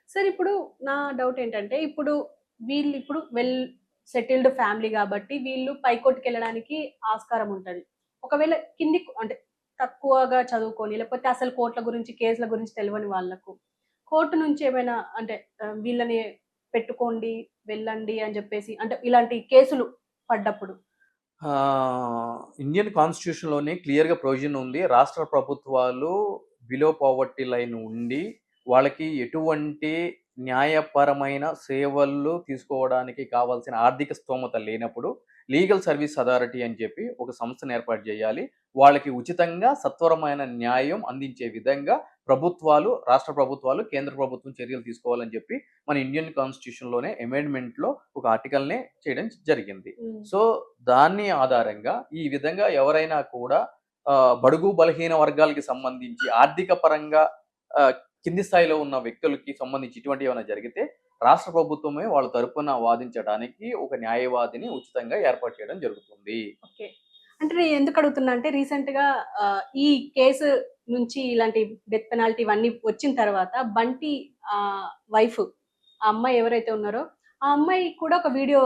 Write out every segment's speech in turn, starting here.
Sir ఇప్పుడు నా doubt ఏంటంటే, వీళ్ళిప్పుడు వెల్ సెటిల్డ్ ఫ్యామిలీ గాబట్టి, వీళ్ళు పైకోటికెళ్ళడానికి ఆస్కారం ఉంటది. ఒకవేళ అంటే తక్కువగా చదువుకొని, లేకపోతే అసలు కోర్ట్‌ల గురించి, కేసుల గురించి తెలవని వాళ్ళకు, కోర్ట్ నుంచి ఏమైనా అంటే వీళ్ళని పెట్టుకోండి, వెళ్ళండి అని జెప్పేసి అంటే ఇలాంటి కేసులు పడ్డప్పుడు. ఇండియన్ కాన్స్టిట్యూషన్‌లోనే క్లియర్‌గా ప్రొవిజన్ ఉంది. రాష్ట్ర ప్రభుత్వాలు బిలో పావర్టీ లైన్ ఉండి, వాళ్ళకి ఎటువంటి న్యాయపరమైన సేవలు తీసుకోవడానికి కావాల్సిన ఆర్థిక స్తోమత లేనప్పుడు, లీగల్ సర్వీస్ అథారిటీ అని చెప్పి ఒక సంస్థను ఏర్పాటు చేయాలి. వాళ్ళకి ఉచితంగా సత్వరమైన న్యాయం అందించే విధంగా రాష్ట్ర ప్రభుత్వాలు, కేంద్ర ప్రభుత్వం చర్యలు తీసుకోవాలని చెప్పి మన ఇండియన్ కాన్స్టిట్యూషన్‌లోనే అమెండ్మెంట్‌లో ఒక ఆర్టికల్‌నే చేయడం జరిగింది. హ్మ్. సో, దాన్ని ఆధారంగా ఈ విధంగా ఎవరైనా కూడా బడుగు బలహీన వర్గాలకి సంబంధించి ఆర్థిక పరంగా ఆహ్, కింది స్థాయిలో ఉన్న వ్యక్తులకి సంబంధించి ఇటువంటివి ఏమైనా జరిగితే, రాష్ట్ర ప్రభుత్వమే వాళ్ళ తరపున వాదించడానికి ఒక న్యాయవాదిని ఉచితంగా ఏర్పాటు చేయడం జరుగుతుంది. ఓకే. అంటే నేను ఎందుకు అడుగుతున్నా అంటే రీసెంట్‌గా ఈ కేసు నుంచి ఇలాంటి డెత్ పెనాల్టీ ఇవన్నీ వచ్చిన తర్వాత బంటి వైఫ్ ఆ అమ్మాయి ఎవరైతే ఉన్నారో, ఆ అమ్మాయి కూడా ఒక వీడియో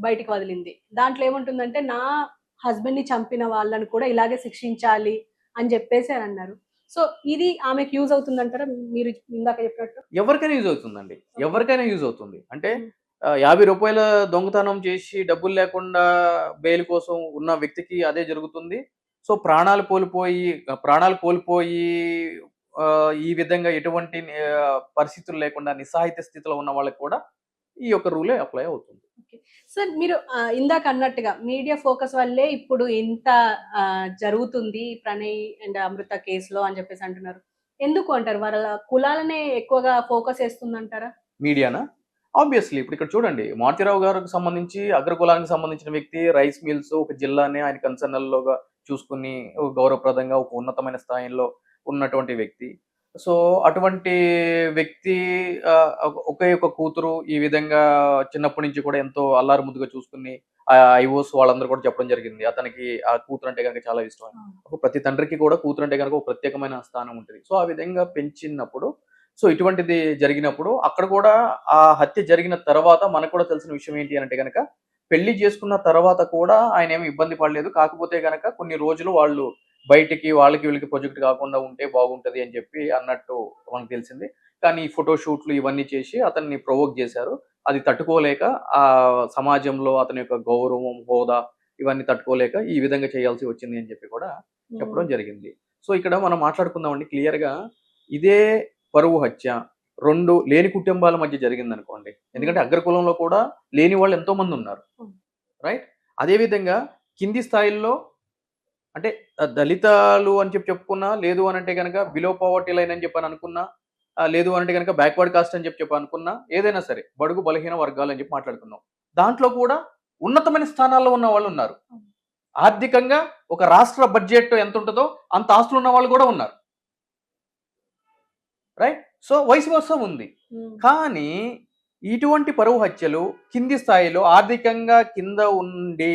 బయటికి వదిలింది. దాంట్లో ఏముంటుందంటే, నా హస్బెండ్‌ని చంపిన వాళ్ళని కూడా ఇలాగే శిక్షించాలి అని జెప్పేసి అన్నారు. సో, ఇది ఆమెకు యూజ్ అవుతుందంటారా? మీరు ఇందాక చెప్పినట్టు? ఎవరికైనా యూజ్ అవుతుందండి. ఓకే. ఎవరికైనా యూజ్ అవుతుంది. అంటే హ్మ్. రూ. 50 దొంగతనం చేసి డబ్బులు లేకుండా బెయిల్ కోసం ఉన్న వ్యక్తికి అదే జరుగుతుంది. సో, ప్రాణాలు కోల్పోయి ఈ విధంగా ఎటువంటి పరిస్థితులు లేకుండా నిస్సహాయిత స్థితిలో ఉన్న వాళ్ళకి కూడా ఈ యొక్క రూలే అప్లై అవుతుంది. ఓకే. సార్ మీరు ఇందాక అన్నట్టుగా మీడియా ఫోకస్ వల్లే ఇప్పుడు ఇంత జరుగుతుంది ప్రణయ్ అండ్ అమృత కేస్‌లో అని చెప్పేసి అంటున్నారు. ఎందుకు అంటారు? వాళ్ళ కులాలనే ఎక్కువగా ఫోకస్ ఏస్తుందంటారా? మీడియానా? ఆబ్వియస్‌లీ ఇప్పుడు ఇక్కడ చూడండి 'మారుతిరావు' గారికి సంబంధించి అగ్రకులానికి సంబంధించిన వ్యక్తి రైస్ మిల్స్ ఒక జిల్లాని ఆయన కన్సర్నల్‌లోగా చూసుకొని ఒక గౌరవప్రదంగా ఒక ఉన్నతమైన స్థాయిలో ఉన్నటువంటి వ్యక్తి. సో, అటువంటి వ్యక్తి ఒకే ఒక కూతురు ఈ విధంగా చిన్నప్పటి నుంచి కూడా ఎంతో అల్లారు ముద్దుగా చూసుకొని ఐఓస్ వాళ్ళందరూ కూడా చెప్పడం జరిగింది. అతనికి ఆ కూతురంటే గనుక చాలా ఇష్టం అని. ఆ! ప్రతి తండ్రికి కూడా కూతురంటే గనుక ఒక ప్రత్యేకమైన స్థానం ఉంటది. సో, ఆ విధంగా పెంచినప్పుడు సో, ఇటువంటిది జరిగినప్పుడు అక్కడ కూడా ఆ హత్య జరిగిన తర్వాత మనకు కూడా తెలిసిన విషయం ఏంటి అనంటే గనక, పెళ్లి చేసుకున్న తర్వాత కూడా ఆయనేమి ఇబ్బంది పడలేదు. కాకపోతే గనక కొన్ని రోజులు వాళ్ళు బయటికి వాళ్ళకి వీళ్ళకి ప్రొజెక్ట్ కాకుండా ఉంటే బాగుంటది అని చెప్పి అన్నట్టు మనకు తెలిసింది. కానీ ఈ ఫోటో షూట్‌లు ఇవన్నీ చేసి అతన్ని ప్రొవోక్ చేశారు. అది తట్టుకోలేక సమాజంలో అతని యొక్క గౌరవం, హోదా ఇవన్నీ తట్టుకోలేక ఈ విధంగా చేయాల్సి వచ్చింది అని చెప్పి కూడా హ్మ్. చెప్పడం జరిగింది. సో, ఇక్కడ మనం మాట్లాడుకుందామండి క్లియర్‌గా ఇదే పరువు హత్య 2 లేని కుటుంబాల మధ్య జరిగిందనుకోండి. హ్మ్. ఎందుకంటే అగ్రకులంలో కూడా లేని వాళ్ళు ఎంతో మందున్నారు. హ్మ్. రైట్? అదే విధంగా కింది స్థాయిల్లో అంటే దళితాలు అని చెప్పుకున్నా, లేదు అనంటే గనక బిలో పోవర్టీ లైన్ అని చెప్పని అనుకున్నా, లేదు అనంటే గనక బ్యాక్వర్డ్ కాస్ట్ అని చెప్పి అనుకున్నా, ఏదైనా సరే బడుగు బలహీన వర్గాలు అని చెప్పి మాట్లాడుకుందాం. దాంట్లో కూడా ఉన్నతమైన స్థానాల్లో ఉన్న వాళ్ళున్నారు. హ్మ్. ఆర్థికంగా ఒక రాష్ట్ర బడ్జెట్ ఎంతుంటదో అంత ఆస్తులున్న వాళ్ళు గూడా ఉన్నారు. రైట్? సో, వైస్ వర్సా ఉంది. హ్మ్. కానీ, ఇటువంటి పరువు హత్యలు కింది స్థాయిలో ఆర్థికంగా కింద ఉండి,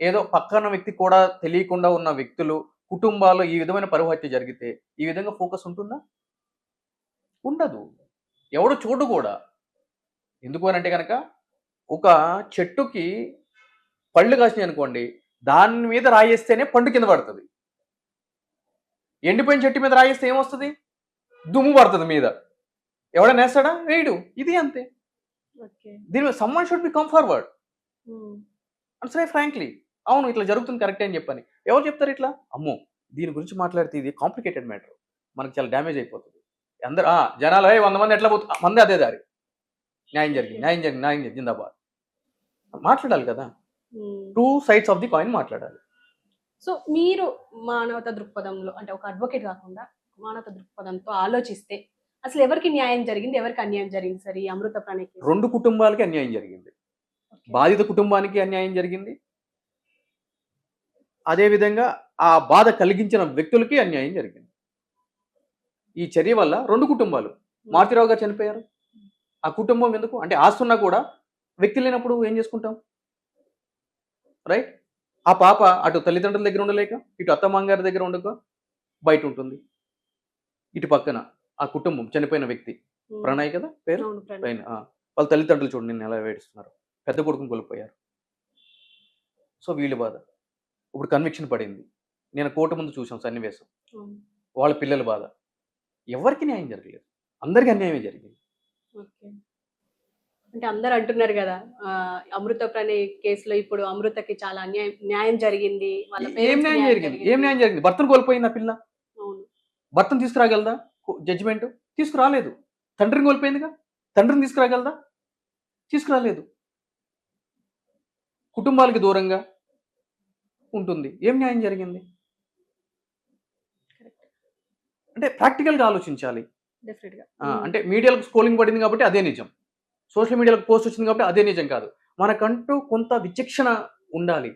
ఏదో పక్కన వ్యక్తి కూడా తెలియకుండా ఉన్న వ్యక్తులు, కుటుంబాల్లో ఈ విధమైన పరువు హత్య జరిగితే, ఈ విధంగా ఫోకస్ ఉంటుందా? ఉండదు. ఎవడు చూడడు గూడా. ఎందుకు అనంటే గనక, ఒక చెట్టుకి పళ్ళు కాసినాయనుకోండి, దాని మీద రాయేస్తేనే పండు కింద పడతది. ఎండిపోయిన చెట్టు మీద రాయేస్తే ఏమొస్తది? దుమ్ము పడతది మీద. ఎవడైనా ఏస్తాడా? వేయడు. ఇది అంతే. ఓకే. దీని మీద someone should be come forward. Hmm. And say frankly. అవును ఇట్లా జరుగుతుంది కరెక్టే అని చెప్పని. ఎవరు చెప్తారు ఇట్లా? అమ్మో! దీని గురించి మాట్లాడితే ఇది కాంప్లికేటెడ్ మ్యాటర్. మనకు చాలా డ్యామేజ్ అయిపోతది. జనాలు 100 మంది ఎట్లా మంది అదే దారి. న్యాయం ఓకే. జరిగింది. న్యాయం జరిగింది. న్యాయం జరిగింది. జిందాబాద్. మాట్లాడాలి కదా! హ్మ్. 2 సైడ్స్ ఆఫ్ ది కాయిన్ మాట్లాడాలి. సో, మీరు మానవతా దృక్పథంలో అంటే ఒక అడ్వొకేట్ గాకుండా మానవతా దృక్పథంతో ఆలోచిస్తే అసలెవరికి న్యాయం జరిగింది? ఎవరికి అన్యాయం జరిగింది సార్ ఈ అమృత ప్రణయ్ కేసులో? 2 కుటుంబాలకి అన్యాయం జరిగింది. ఓకే. బాధిత కుటుంబానికి అన్యాయం జరిగింది. అదే విధంగా ఆ బాధ కలిగించిన వ్యక్తులకి అన్యాయం జరిగింది. ఈ చర్య వల్ల 2 కుటుంబాలు హ్మ్. మారుతిరావు గారు చనిపోయారు. ఆ కుటుంబం ఎందుకు? అంటే ఆస్తున్నా కూడా వ్యక్తి లేనప్పుడు ఏం చేసుకుంటాం? రైట్? ఆ పాప అటు తల్లిదండ్రుల దగ్గర ఉండలేక, ఇటు అత్తమామగారి దగ్గర ఉండక బయటుంటుంది. ఇటు పక్కన ఆ కుటుంబం చనిపోయిన వ్యక్తి. ప్రణయ్ కదా పేరు, అవును, ప్రణయ్. ప్రణయ్. వాళ్ళ తల్లిదండ్రులు చూడండి నిన్ను ఎలా ఏడుస్తున్నారు. పెద్ద కొడుకుని కోల్పోయారు. సో వీళ్ళ బాధ. ఇప్పుడు కన్విక్షన్ పడింది. నేను కోర్టు ముందు చూసాం సన్నివేశం. అవును. వాళ్ళ పిల్లల బాధ. ఎవరికీ న్యాయం జరగలేదు. అందరికీ అన్యాయమే జరిగింది. ఓకే. అంటే అందరూ అంటున్నారు గదా! అమృత ప్రణయ్ కేసులో ఇప్పుడు అమృతకి చాలా న్యాయం జరిగింది. వాళ్ళ ఏం పేరెంట్స్‌కి న్యాయం న్యాయం జరిగింది? ఏం జరిగింది. న్యాయం జరిగింది? భర్తను కోల్పోయింది ఆ పిల్ల. అవును. భర్తను తీసుకురాగలదా? జడ్జిమెంట్ తీసుకురాలేదు. తండ్రిని కోల్పోయిందిగా. తండ్రిని తీసుకురాగలదా? తీసుకురాలేదు. కుటుంబాలకి దూరంగా ఉంటుంది. ఏం న్యాయం జరిగింది? కరెక్ట్. అంటే ప్రాక్టికల్‌గా ఆలోచించాలి. డెఫినిట్‌గా. అంటే మీడియాలో స్క్రోలింగ్ పడింది కాబట్టి అదే నిజం. సోషల్ మీడియాలో పోస్ట్ వచ్చింది కాబట్టి అదే నిజం కాదు. మనకంటూ కొంత విచక్షణ ఉండాలి.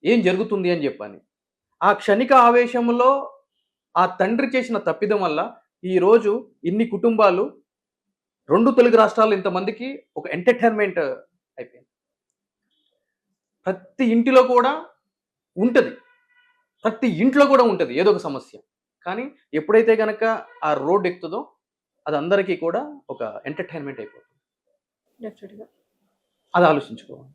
ఏం జరుగుతుంది అని చెప్పని. ఆ క్షణిక ఆవేశంలో ఆ తండ్రి చేసిన తప్పిదం వల్ల ఈరోజు ఇన్ని కుటుంబాలు 2 తెలుగు రాష్ట్రాల్లో ఇంతమందికి ఒక ఎంటర్‌టైన్‌మెంట్ అయిపోయింది. ప్రతి ఇంటిలో కూడా ఉంటది. ప్రతి ఇంట్లో కూడా ఉంటది ఏదో ఒక సమస్య. కానీ ఎప్పుడైతే గనక ఆ రోడ్ ఎక్కుతదో అది అందరికీ కూడా ఒక ఎంటర్‌టైన్‌మెంట్ అయిపోతుంది. డెఫినిట్‌గా. అది ఆలోచించుకోవాలి.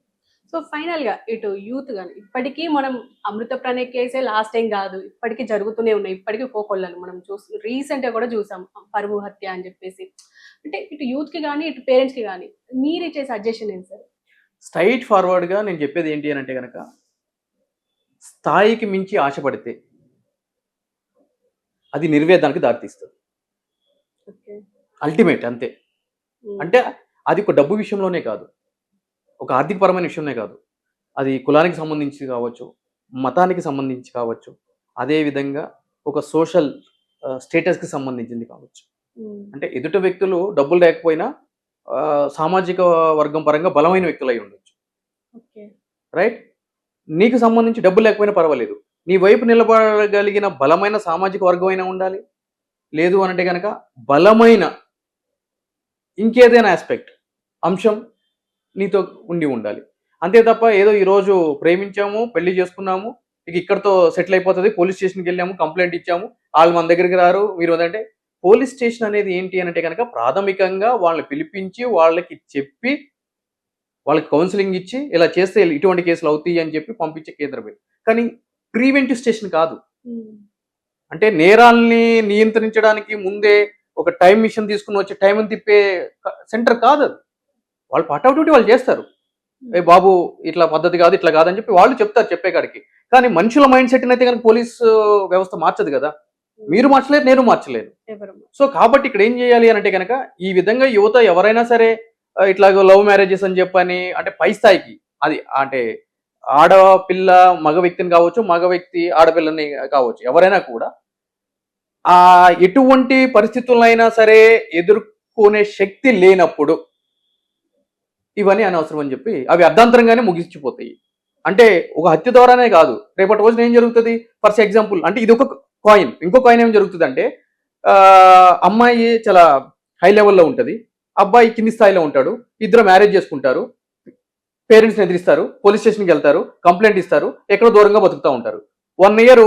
సో ఫైనల్‌గా ఇటు యూత్ గాని ఇప్పటికీ మనం అమృత ప్రణయ్ కేసే లాస్ట్ టైం గాదు. ఇప్పటికి జరుగుతూనే ఉన్నాయి. ఇప్పటికి కోకొల్లలు మనం రీసెంట్‌గా కూడా చూసాం. పరువు హత్య అని చెప్పేసి. అంటే ఇటు యూత్‌కి గాని, ఇటు పేరెంట్స్‌కి గాని మీరిచ్చే సజెషన్ ఏంటి సార్? స్ట్రెయిట్ ఫార్వర్డ్‌గా నేను చెప్పేది ఏంటి అనంటే గనక స్థాయికి మించి ఆశపడితే అది నిర్వేదానికి దారితీస్తది. ఓకే. అల్టిమేట్ అంతే. అంటే అది ఒక డబ్బు విషయంలోనే కాదు. ఒక ఆర్థికపరమైన విషయంలో కాదు. అది కులానికి సంబంధించి కావచ్చు, మతానికి సంబంధించి కావచ్చు, అదే విధంగా ఒక సోషల్ స్టేటస్‌కి సంబంధించింది కావచ్చు. అంటే ఎదుటి వ్యక్తులు డబ్బులు లేకపోయినా సామాజిక వర్గం పరంగా బలమైన వ్యక్తులై ఉండొచ్చు. ఓకే. రైట్? నీకు సంబంధించి డబ్బులు లేకపోయినా పర్వాలేదు. నీ వైపు నిలబడగలిగిన బలమైన సామాజిక వర్గం అయినా ఉండాలి. లేదు అనంటే గనక బలమైన ఇంకేదైనా అంశం నీతో ఉండాలి. అంతే తప్ప ఏదో ఈరోజు ప్రేమించాము, పెళ్లి చేసుకున్నాము, ఇక ఇక్కడితో సెటిల్ అయిపోతది. పోలీస్ స్టేషన్‌కి వెళ్ళాము, కంప్లెయింట్ ఇచ్చాము. ఆళ్ళు మన దగ్గరికి రారు. మీరు వదంటే పోలీస్ స్టేషన్ అనేది ఏంటి అనంటే గనక ప్రాథమికంగా వాళ్ళని పిలిపించి, వాళ్ళకి చెప్పి, వాళ్ళకి కౌన్సెలింగ్ ఇచ్చి, ఇలా చేస్తే ఇటువంటి కేసులు అవుతాయి అని చెప్పి పంపించే కేంద్రమే. కానీ ప్రివెంటివ్ స్టేషన్ కాదు. అంటే నేరాల్ని నియంత్రించడానికి ముందే ఒక టైమ్ మిషన్ తీసుకొని వచ్చి టైమ్‌ని తిప్పే సెంటర్ కాదది. వాళ్ళు పార్ట్ ఆఫ్ డ్యూటీ వాళ్ళు చేస్తారు. ఏ బాబు ఇట్లా పద్ధతి కాదు, ఇట్లా కాదని చెప్పి వాళ్ళు చెప్తారు చెప్పేకాడికి. కానీ మనుషుల మైండ్ సెట్‌ని అయితే గనుక పోలీసు వ్యవస్థ మార్చదు కదా! మీరు మార్చలేరు, నేను మార్చలేను. సో కాబట్టి ఇక్కడ ఏం చేయాలి అనంటే గనక ఈ విధంగా యువత ఎవరైనా సరే ఇట్లాగ లవ్ మ్యారేజెస్ అని చెప్పని అంటే పై స్థాయికి అది అంటే ఆడపిల్ల మగ వ్యక్తిని కావచ్చు, మగ వ్యక్తి ఆడపిల్లని కావచ్చు. ఎవరైనా కూడా ఎటువంటి పరిస్థితులైనా సరే ఎదుర్కొనే శక్తి లేనప్పుడు ఇవన్నీ అనవసరం అని చెప్పి అవి అర్ధాంతరంగానే ముగించిపోతాయి. అంటే ఒక హత్య ద్వారానే కాదు. రేపటి రోజున ఏం జరుగుతది? ఫర్ ఎగ్జాంపుల్ అంటే ఇది ఒక కాయిన్. ఇంకో కాయిన్ ఏం జరుగుతదంటే అమ్మాయి చాలా హై లెవెల్‌లో ఉంటది. అబ్బాయి కింది స్థాయిలో ఉంటాడు. ఇద్దరు మ్యారేజ్ చేసుకుంటారు. పేరెంట్స్‌ని ఎదిరిస్తారు. పోలీస్ స్టేషన్‌కి వెళ్తారు. కంప్లెయింట్ ఇస్తారు. ఎక్కడో దూరంగా బతుకుతా ఉంటారు. 1 ఇయర్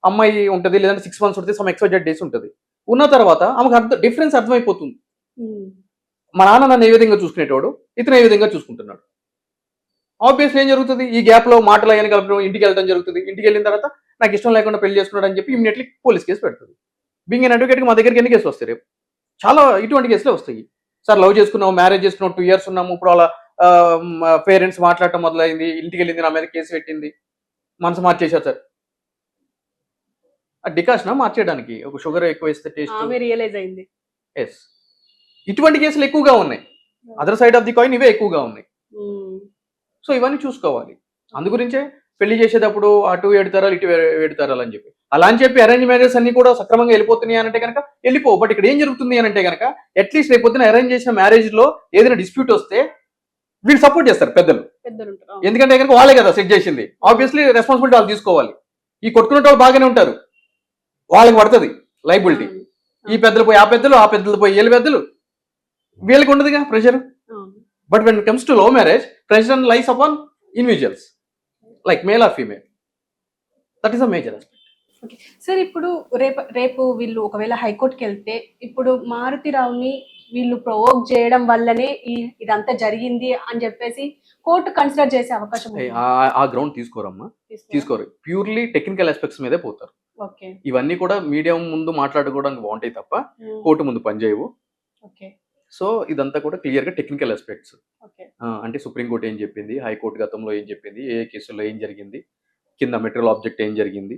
అమ్మాయి ఉంటది. లేదంటే 6 మంత్స్ ఉంటది. సమ్ ఎక్స్‌వై-జెడ్ డేస్ ఉంటది. ఉన్న తర్వాత ఆమెకు డిఫరెన్స్ అర్థమైపోతుంది. మా నాన్న నన్ను ఏ విధంగా చూసుకునేటోడు, ఇతను ఏ విధంగా చూసుకుంటున్నాడు. ఆబ్వియస్‌లీ ఏం జరుగుతది? ఈ గ్యాప్‌లో మాటలు అయన్నీ కలపడం, ఇంటికి వెళ్ళడం జరుగుతది. ఇంటికి వెళ్ళిన తర్వాత నాకు ఇష్టం లేకుండా పెళ్లి చేసుకున్నాడు అని చెప్పి ఇమ్మీడియేట్‌లీ పోలీస్ కేస్ పెడుతది. బీయింగ్ ఎన్ అడ్వకేట్‌గా మా దగ్గరికి ఎన్ని కేసులు వస్తాయి రేపు? చాలా ఇటువంటి కేసులే వస్తాయి. సార్ లవ్ చేసుకున్నాం, మ్యారేజ్ చేసుకున్నాం, 2 ఇయర్స్ ఉన్నాము. ఇప్పుడు వాళ్ళ పేరెంట్స్ మాట్లాడటం మొదలైంది. ఇంటికెళ్ళింది, నా మీద కేసు పెట్టింది. మనసు మార్చేశారు సార్. డికాషనా మార్చేయడానికి? ఒక షుగర్ ఎక్కువేస్తే టేస్ట్. ఆమె రియలైజ్ అయింది. యెస్. ఇటువంటి కేసులు ఎక్కువగా ఉన్నాయి. Other side of the coin ఇవే ఎక్కువగా ఉన్నాయి. సో ఇవన్నీ చూసుకోవాలి. అందుగురించే పెళ్లి చేసేటప్పుడు అటు 7 తరాలు, ఇటు 7 తరాలు అని చెప్పి. అలా అని చెప్పి అరేంజ్ మ్యారేజెస్ అన్ని కూడా సక్రమంగా వెళ్ళిపోతున్నాయి అనంటే గనక వెళ్ళిపో. బట్ ఇక్కడ ఏం జరుగుతుంది అనంటే గనక అట్లీస్ట్ రేపొద్దున అరేంజ్ చేసిన మ్యారేజ్‌లో ఏదైనా డిస్ప్యూట్ వస్తే వీళ్ళు సపోర్ట్ చేస్తారు పెద్దలు. ఎందుకంటే గనక వాళ్ళే కదా సెట్ చేసింది. ఆబ్వియస్లీ రెస్పాన్సిబిలిటీ వాళ్ళు తీసుకోవాలి. ఈ కొట్టుకునేటోళ్ళు బాగానే ఉంటారు. వాళ్ళకి పడుతది లయబిలిటీ. ఈ పెద్దలు పోయి ఆ పెద్దలు, ఆ పెద్దలు పోయి వీళ్ళ పెద్దలు. వీళ్ళకి ఉండదుగా pressure. But when it comes to love marriage, pressure lies upon individuals like male or female. That is a major aspect. Sir ఇప్పుడు రేపు వీళ్ళు ఒకవేళ హైకోర్టుకి వెళ్తే ఇప్పుడు మారుతిరావుని వీళ్ళు ప్రొవోక్ చేయడం వల్లనే ఇదంతా జరిగింది అని చెప్పేసి కోర్టు కన్సిడర్ చేసే అవకాశం ఉంది. ఆ గ్రౌండ్ తీసుకోరమ్మా, తీసుకోరు. ప్యూర్లీ టెక్నికల్ ఆస్పెక్ట్స్ మీదే పోతారు. ఓకే. ఇవన్నీ కూడా మీడియా ముందు మాట్లాడుకోవడానికి బాగుంటాయి తప్ప కోర్టు ముందు పనిచేయవు. ఓకే. సో ఇదంతా కూడా క్లియర్ గా టెక్నికల్ ఆస్పెక్ట్స్. ఓకే. అంటే సుప్రీంకోర్టు ఏం చెప్పింది, హైకోర్టు గతంలో ఏం చెప్పింది, ఏ కేసుల్లో ఏం జరిగింది, కింద మెటీరియల్ ఆబ్జెక్ట్ ఏం జరిగింది,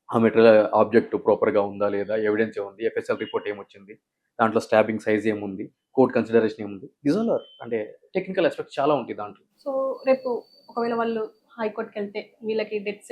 ఆ మెటీరియల్ ఆబ్జెక్ట్ ప్రాపర్ గా ఉందా లేదా, ఎవిడెన్స్ ఏముంది, ఎఫ్ఎస్ఎల్ రిపోర్ట్ ఏమొచ్చింది, దాంట్లో స్టాబింగ్ సైజ్ ఏముంది, కోర్ట్ కన్సిడరేషన్ ఏముంది, దీస్ ఆల్ ఆర్ అంటే టెక్నికల్ ఆస్పెక్ట్ చాలా ఉంటాయి దాంట్లో. సో రేపు ఒకవేళ వాళ్ళు హైకోర్టుకి వెళ్తే వీళ్ళకి డెత్